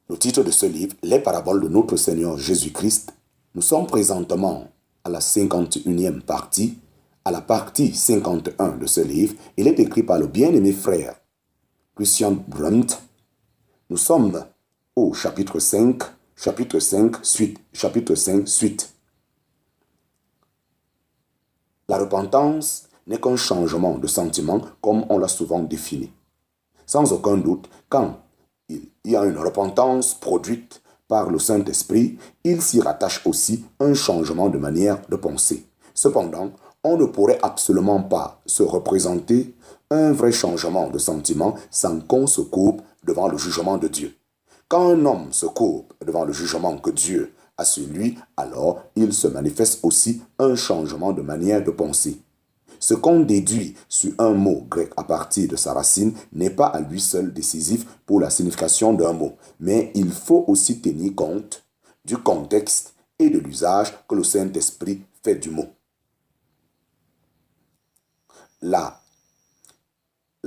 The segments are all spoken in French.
Le titre de ce livre, Les paraboles de notre Seigneur Jésus-Christ. Nous sommes présentement à la 51e partie, à la partie 51 de ce livre. Il est écrit par le bien-aimé frère Christian Brunt. Nous sommes au chapitre 5, suite. La repentance n'est qu'un changement de sentiment comme on l'a souvent défini. Sans aucun doute, quand il y a une repentance produite par le Saint-Esprit, il s'y rattache aussi un changement de manière de penser. Cependant, on ne pourrait absolument pas se représenter un vrai changement de sentiment sans qu'on se coupe devant le jugement de Dieu. Quand un homme se coupe devant le jugement que Dieu a sur lui, alors il se manifeste aussi un changement de manière de penser. Ce qu'on déduit sur un mot grec à partir de sa racine n'est pas à lui seul décisif pour la signification d'un mot, mais il faut aussi tenir compte du contexte et de l'usage que le Saint-Esprit fait du mot. La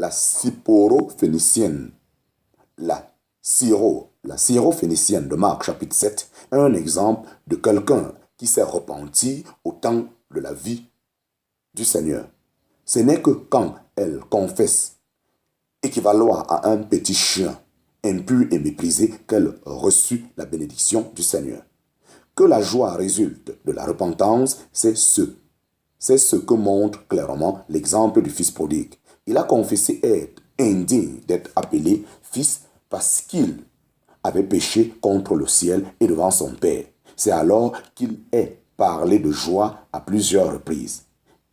syrophénicienne de Marc chapitre 7 est un exemple de quelqu'un qui s'est repenti au temps de la vie du Seigneur. Ce n'est que quand elle confesse équivaloir à un petit chien impur et méprisé qu'elle reçut la bénédiction du Seigneur. Que la joie résulte de la repentance, c'est ce que montre clairement l'exemple du fils prodigue. Il a confessé être indigne d'être appelé fils parce qu'il avait péché contre le ciel et devant son Père. C'est alors qu'il est parlé de joie à plusieurs reprises.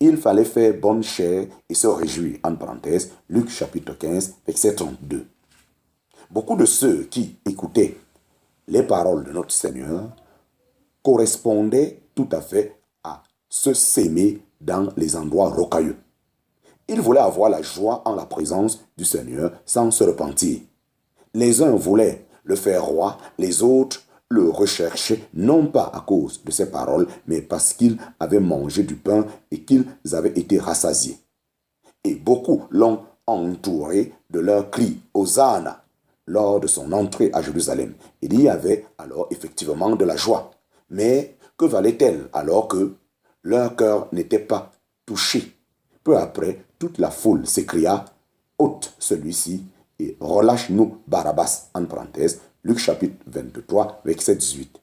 Il fallait faire bonne chère et se réjouir, en parenthèse, Luc chapitre 15, verset 32. Beaucoup de ceux qui écoutaient les paroles de notre Seigneur correspondaient tout à fait à se s'aimer dans les endroits rocailleux. Ils voulaient avoir la joie en la présence du Seigneur sans se repentir. Les uns voulaient le faire roi, les autres le recherchaient non pas à cause de ses paroles, mais parce qu'ils avaient mangé du pain et qu'ils avaient été rassasiés. Et beaucoup l'ont entouré de leurs cris « Hosanna » lors de son entrée à Jérusalem. Il y avait alors effectivement de la joie. Mais que valait-elle alors que leur cœur n'était pas touché? Peu après, toute la foule s'écria « Ôte celui-ci et relâche-nous Barabbas » en parenthèse, Luc chapitre 23, verset 18.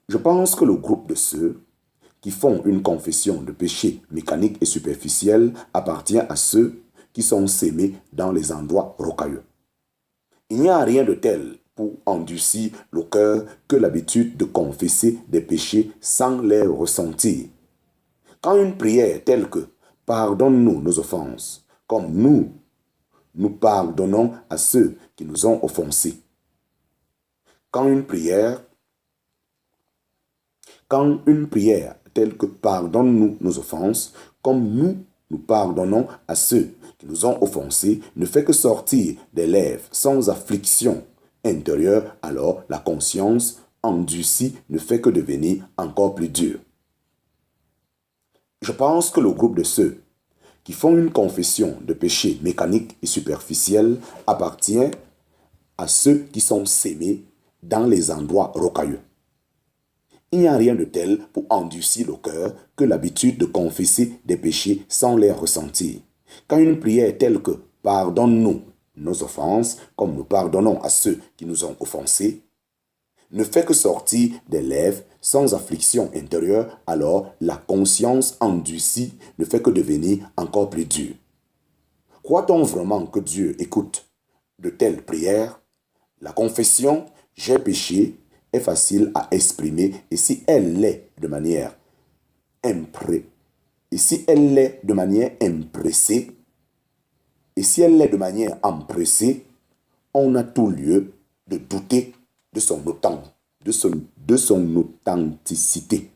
Je pense que le groupe de ceux qui font une confession de péché mécanique et superficielle appartient à ceux qui sont sémés dans les endroits rocailleux. Il n'y a rien de tel pour endurcir le cœur que l'habitude de confesser des péchés sans les ressentir. Quand une prière telle que « Pardonne-nous nos offenses » comme nous pardonnons à ceux qui nous ont offensés. Quand une prière telle que pardonne-nous nos offenses, comme nous pardonnons à ceux qui nous ont offensés, ne fait que sortir des lèvres sans affliction intérieure, alors la conscience endurcie ne fait que devenir encore plus dure. Je pense que le groupe de ceux qui font une confession de péché mécanique et superficielle appartient à ceux qui sont sémés dans les endroits rocailleux. Il n'y a rien de tel pour endurcir le cœur que l'habitude de confesser des péchés sans les ressentir. Quand une prière telle que « Pardonne-nous nos offenses, comme nous pardonnons à ceux qui nous ont offensés » ne fait que sortir des lèvres sans affliction intérieure, alors la conscience endurcie ne fait que devenir encore plus dure. Croit-on vraiment que Dieu écoute de telles prières? La confession « j'ai péché » est facile à exprimer et si elle l'est de manière empressée, on a tout lieu de douter de son authenticité.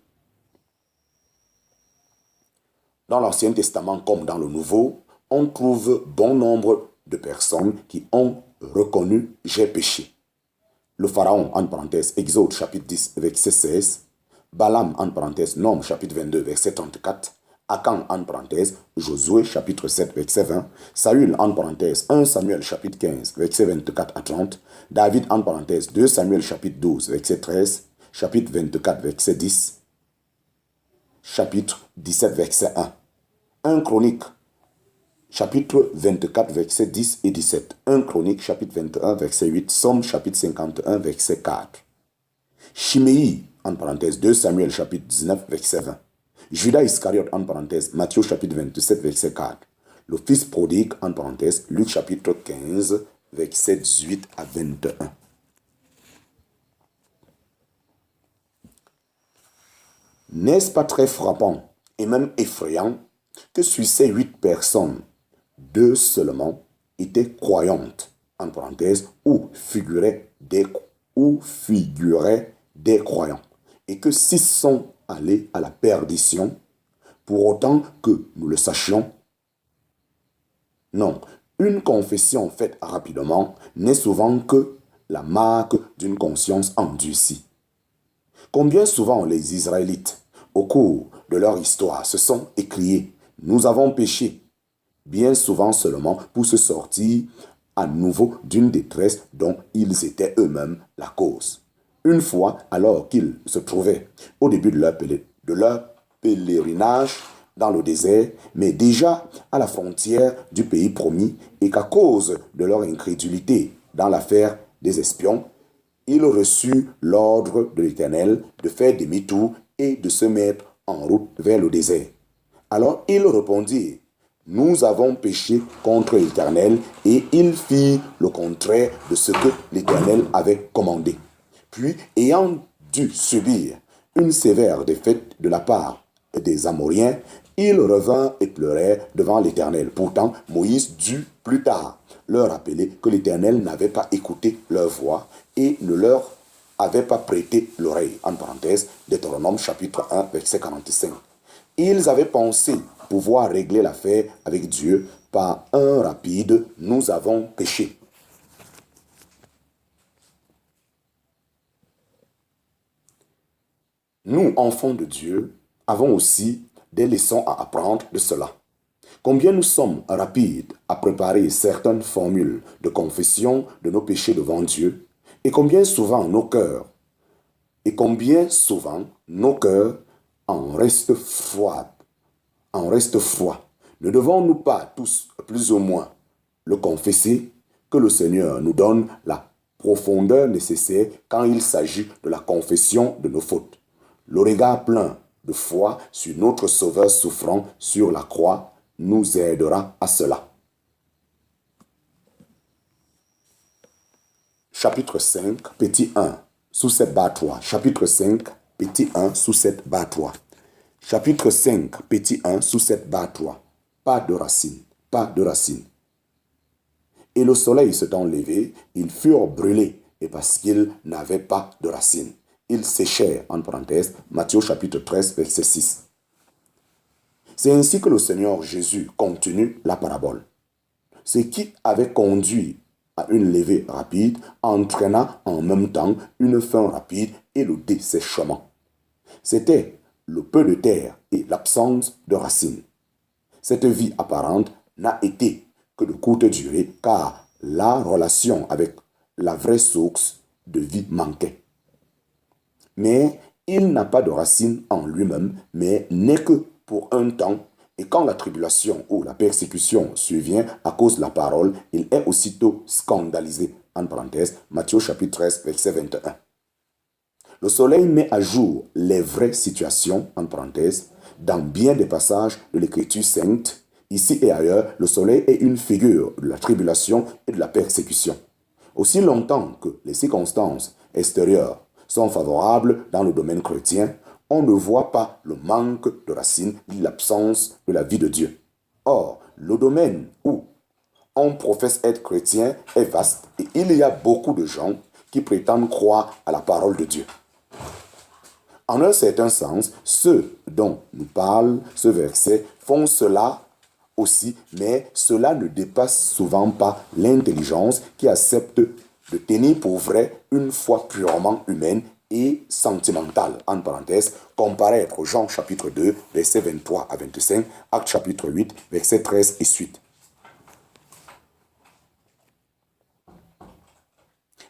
Dans l'Ancien Testament comme dans le Nouveau, on trouve bon nombre de personnes qui ont reconnu « j'ai péché ». Le Pharaon, en parenthèse, Exode chapitre 10, verset 16, Balaam, en parenthèse, Nombres chapitre 22, verset 34, Akan, en parenthèse, Josué, chapitre 7, verset 20. Saül, en parenthèse, 1 Samuel, chapitre 15, verset 24 à 30. David, en parenthèse, 2 Samuel, chapitre 12, verset 13. Chapitre 24, verset 10. Chapitre 17, verset 1. 1 Chronique, chapitre 24, verset 10 et 17. 1 Chronique, chapitre 21, verset 8. Somme, chapitre 51, verset 4. Chiméi, en parenthèse, 2 Samuel, chapitre 19, verset 20. Judas Iscariote, en parenthèse, Matthieu, chapitre 27, verset 4. Le fils prodigue, en parenthèse, Luc, chapitre 15, verset 18 à 21. N'est-ce pas très frappant et même effrayant que sur ces 8 personnes, 2 seulement étaient croyantes, en parenthèse, ou figuraient des croyants, et que 6 sont allés à la perdition, pour autant que nous le sachions? Non, une confession faite rapidement n'est souvent que la marque d'une conscience endurcie. Combien souvent les Israélites, au cours de leur histoire, se sont écriés « Nous avons péché », bien souvent seulement pour se sortir à nouveau d'une détresse dont ils étaient eux-mêmes la cause. Une fois, alors qu'ils se trouvaient au début de leur pèlerinage dans le désert, mais déjà à la frontière du pays promis, et qu'à cause de leur incrédulité dans l'affaire des espions, ils reçurent l'ordre de l'Éternel de faire demi-tour et de se mettre en route vers le désert. Alors ils répondirent: nous avons péché contre l'Éternel, et ils firent le contraire de ce que l'Éternel avait commandé. Puis, ayant dû subir une sévère défaite de la part des Amoriens, ils revinrent et pleurèrent devant l'Éternel. Pourtant, Moïse dut plus tard leur rappeler que l'Éternel n'avait pas écouté leur voix et ne leur avait pas prêté l'oreille. En parenthèse, Deutéronome chapitre 1, verset 45. Ils avaient pensé pouvoir régler l'affaire avec Dieu par un rapide « nous avons péché ». Nous, enfants de Dieu, avons aussi des leçons à apprendre de cela. Combien nous sommes rapides à préparer certaines formules de confession de nos péchés devant Dieu, et combien souvent nos cœurs en restent froids. Ne devons-nous pas tous, plus ou moins, le confesser, que le Seigneur nous donne la profondeur nécessaire quand il s'agit de la confession de nos fautes? Le regard plein de foi sur notre Sauveur souffrant sur la croix nous aidera à cela. Chapitre 5, petit 1, sous cette barre 3. Chapitre 5, petit 1, sous cette barre 3. Chapitre 5, petit 1, sous cette barre 3. Pas de racine, pas de racine. Et le soleil s'étant levé, ils furent brûlés, et parce qu'ils n'avaient pas de racine. Ils séchèrent, en parenthèse, Matthieu chapitre 13, verset 6. C'est ainsi que le Seigneur Jésus continue la parabole. Ce qui avait conduit à une levée rapide entraîna en même temps une fin rapide et le dessèchement. C'était le peu de terre et l'absence de racines. Cette vie apparente n'a été que de courte durée, car la relation avec la vraie source de vie manquait. Mais il n'a pas de racine en lui-même, mais n'est que pour un temps, et quand la tribulation ou la persécution survient à cause de la parole, il est aussitôt scandalisé. En parenthèse, Matthieu chapitre 13, verset 21. Le soleil met à jour les vraies situations, en parenthèse, dans bien des passages de l'Écriture sainte. Ici et ailleurs, le soleil est une figure de la tribulation et de la persécution. Aussi longtemps que les circonstances extérieures sont favorables dans le domaine chrétien, on ne voit pas le manque de racines ni l'absence de la vie de Dieu. Or, le domaine où on professe être chrétien est vaste et il y a beaucoup de gens qui prétendent croire à la parole de Dieu. En un certain sens, ceux dont nous parle ce verset font cela aussi, mais cela ne dépasse souvent pas l'intelligence qui accepte de tenir pour vrai une foi purement humaine et sentimentale, en parenthèse, comparaître Jean chapitre 2, versets 23 à 25, Actes chapitre 8, versets 13 et suite.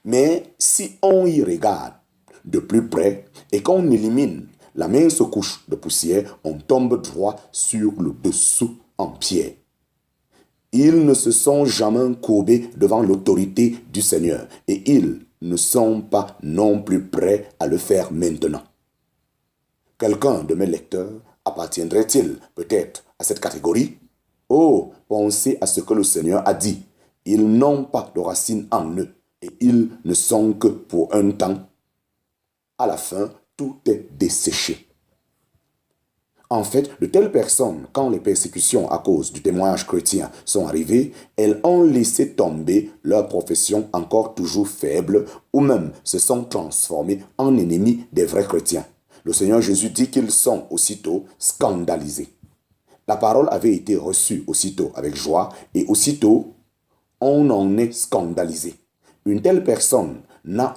Mais si on y regarde de plus près et qu'on élimine la mince couche de poussière, on tombe droit sur le dessous en pierre. Ils ne se sont jamais courbés devant l'autorité du Seigneur et ils ne sont pas non plus prêts à le faire maintenant. Quelqu'un de mes lecteurs appartiendrait-il peut-être à cette catégorie? Oh, pensez à ce que le Seigneur a dit. Ils n'ont pas de racines en eux et ils ne sont que pour un temps. À la fin, tout est desséché. En fait, de telles personnes, quand les persécutions à cause du témoignage chrétien sont arrivées, elles ont laissé tomber leur profession encore toujours faible ou même se sont transformées en ennemis des vrais chrétiens. Le Seigneur Jésus dit qu'ils sont aussitôt scandalisés. La parole avait été reçue aussitôt avec joie et aussitôt on en est scandalisé. Une telle personne n'a